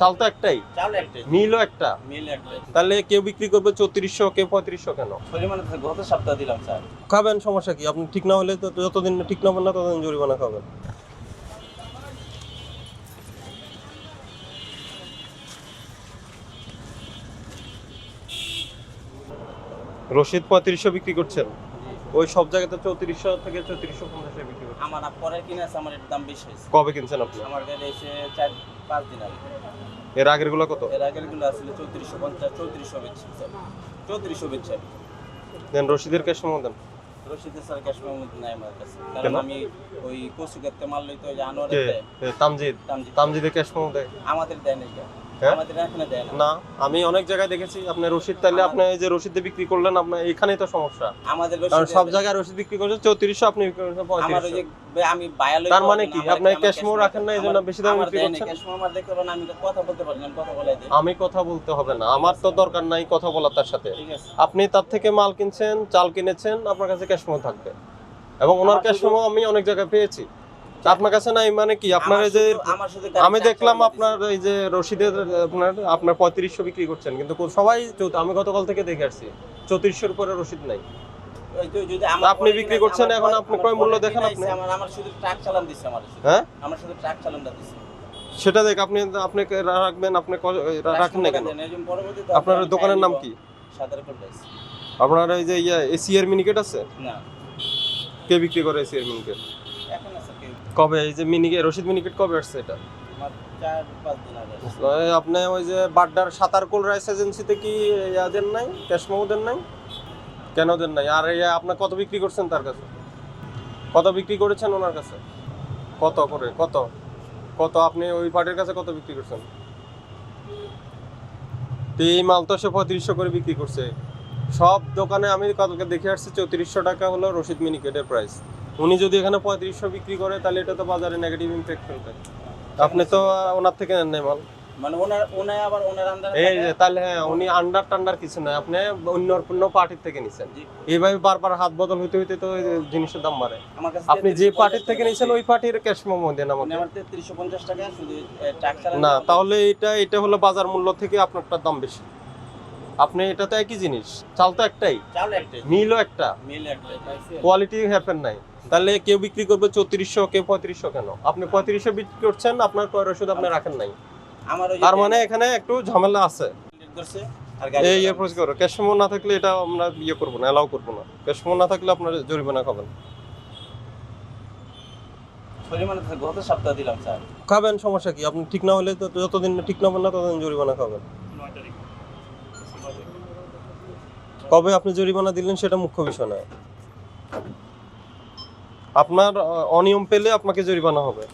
চাল তো একটাই, চাল একটাই, মিলও একটা। মিল একটাই। তাহলে কেউ বিক্রি করবে 3400, কেউ 3500 কেন? পরিমাণে থাকে, গত সপ্তাহ দিলাম স্যার। খাবেন, সমস্যা কি? আপনি ঠিক না হলে তো যতদিন ঠিক না হবেন না ততদিন জরিমানা খাবেন। রশিদ 3500 বিক্রি করছেন, ওই সব জায়গাতে 3400 থেকে 3450 বিক্রি করছেন। আমার পরে কিনে আছে, আমার এর দাম বেশি হয়েছে। কবে কিনছেন আপনি? আমার গাড়ি এসে 4-5 দিন আগে। এর আগের গুলো কত? এর আগের গুলো আসলে 3450, 3400 বেচছি স্যার, 3400 বেচছি। দেন রশিদের ক্যাশ মেমো দেন। রশিদের স্যার ক্যাশ মেমো নাই আমার কাছে, কেন? কারণ আমি ওই কচুগাতে মাল লইতে ওই জানোয়ারে কে? দেয়। তামজিদ। তামজিদ। তামজিদের ক্যাশ মেমো দেয়? আমাদের দেয় না এটা, হ্যাঁ? আমাদের এখানে দেয় না। না, আমি অনেক জায়গায় দেখেছি আপনি রশিদ, তাহলে আপনি এই যে রশিদে বিক্রি করলেন, আপনার এখানেই তো সমস্যা। আমাদের কারণ রশিদে সব জায়গায় রশিদ বিক্রি করছে 3400, আপনি বিক্রি করছেন আমার ওই যে 3500। আমি বায়ালই। তার মানে কি আপনি ক্যাশ মেমো রাখেন না, এইজন্য বেশি দামে বিক্রি করছেন? ক্যাশ মেমো আমার দেখতে পারেন, আমি তো কথা বলতে পারি না, আমি কথা বলাই দেই। আমি কথা বলতে হবে না, আমার তো দরকার নাই কথা বলার তার সাথে। ঠিক আছে। আপনি তার থেকে মাল কিনছেন, চাল কিনেছেন, আপনার কাছে ক্যাশ মেমো থাকবে, এবং ওনার ক্যাশ মেমো আমি অনেক জায়গায় পেয়েছি। তা আপনার কাছে নাই মানে কি? আপনার এই যে আমি দেখলাম আপনার এই যে রশিদের আপনার 3500 বিক্রি করছেন, কিন্তু সবাই আমি গতকাল থেকে দেখে আসছি 3400 এর উপরে রশিদ নাই। আপনি বিক্রি করছেন, এখন আপনি ক্রয় মূল্য দেখেন। আপনি আমার শুধু ট্রাক চালান দিছে, আমার শুধু, হ্যাঁ, আমার শুধু ট্রাক চালানটা দিছে। সেটা দেখ, আপনি রাখবেন, আপনি রাখেন না কেন? আপনার দোকানের নাম কি? সাদারপুর গাইস। আপনার এই যে এসিআর মিনিকেট আছে? না, কে বিক্রি করে এসিআর মিনিকেট? এখন আছে কি? কবে এই যে মিনিকেট, রশিদ মিনিকেট কবে আসছে এটা? আমার 4-5 দিন আগে। আপনি ওই যে বাড্ডার সাতারকুল রাইস এজেন্সিতে কি দেন নাই, ক্যাশ মেমো দেন নাই? কেন দেন নাই? আর আপনার কত বিক্রি করছেন তার কাছে? কত বিক্রি করেছেন ওনার কাছে? কত করে? কত কত আপনি ওই পার্টির কাছে কত বিক্রি করছেন? তো এই মাল তো সে 3500 করে বিক্রি করছে। সব দোকানে আমি কালকে দেখে আসছি 3400 টাকা হলো রশিদ মিনিকেটের প্রাইস। উনি যদি এখানে 3500 বিক্রি করে, তাহলে এটা তো বাজারে নেগেটিভ ইমপ্যাক্ট ফেলবে। আপনি তো ওনার থেকে নেন নাই মাল, মানে ওনার আবার ওনার আন্ডারে এই যে তাহলে হ্যাঁ, উনি আন্ডার টান্ডার কিছু নয়, আপনি অন্য পার্টির থেকে নিছেন। এইভাবে বারবার হাত বদল হইতে হইতে তো জিনিসের দাম বাড়ে। আপনি যে পার্টির থেকে নিছেন ওই পার্টির ক্যাশ মেমো দেন আমাকে। আমার 3350 টাকা শুধু ট্রাক চালান। না, তাহলে এটা হলো বাজার মূল্য থেকে আপনারটার দাম বেশি। আপনি এটা তো একই জিনিস, চাল তো একটাই, চাল একটাই, মিলও একটা, মিল একটাই, কোয়ালিটি হ্যাপেন নাই। তাহলে কেউ বিক্রি করবে 3400, কেউ 3500 কেন? আপনি 3500 বিক্রি করছেন, আপনার ক্রয় রসিদ আপনি রাখেন নাই। আমার ওই তার মানে এখানে একটু ঝামেলা আছে। করছে আর এই প্রসেস করো, ক্যাশ মেমো না থাকলে এটা আমরা করবো না, এলাও করবো না। ক্যাশ মেমো না থাকলে আপনার জরিমানা খাবেন। পরিমাণে থাকে, গত সপ্তাহ দিলাম স্যার। খাবেন, সমস্যা কি? আপনি ঠিক না হলে তো যতদিন ঠিক না হবেন না ততদিন জরিমানা খাবেন। 9 তারিখ। কবে আপনি জরিমানা দিলেন সেটা মুখ্য বিষয় নয়। আপনার অনিয়ম পেলে আপনাকে জরিমানা হবে।